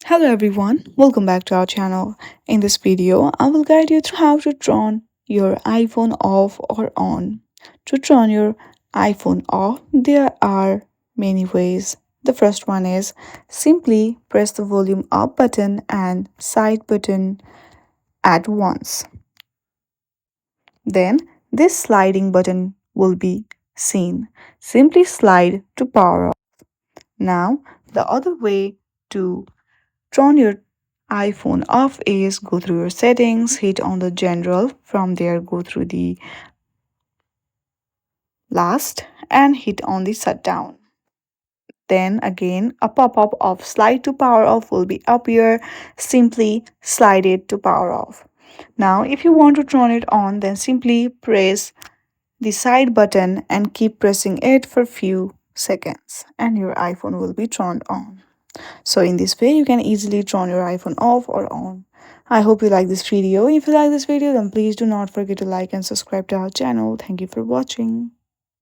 Hello everyone, welcome back to our channel. In this video, I will guide you through how to turn your iPhone off or on. To turn your iPhone off, there are many ways. The first one is simply press the volume up button and side button at once. Then this sliding button will be seen. Simply slide to power off. Now, the other way to turn your iPhone off is go through your settings, hit on the general, from there go through the last and hit on the shutdown. Then again a pop-up of slide to power off will be appear. Simply slide it to power off. Now if you want to turn it on, then simply press the side button and keep pressing it for few seconds and your iPhone will be turned on. So in this way, you can easily turn your iPhone off or on. I hope you like this video. If you like this video, then please do not forget to like and subscribe to our channel. Thank you for watching.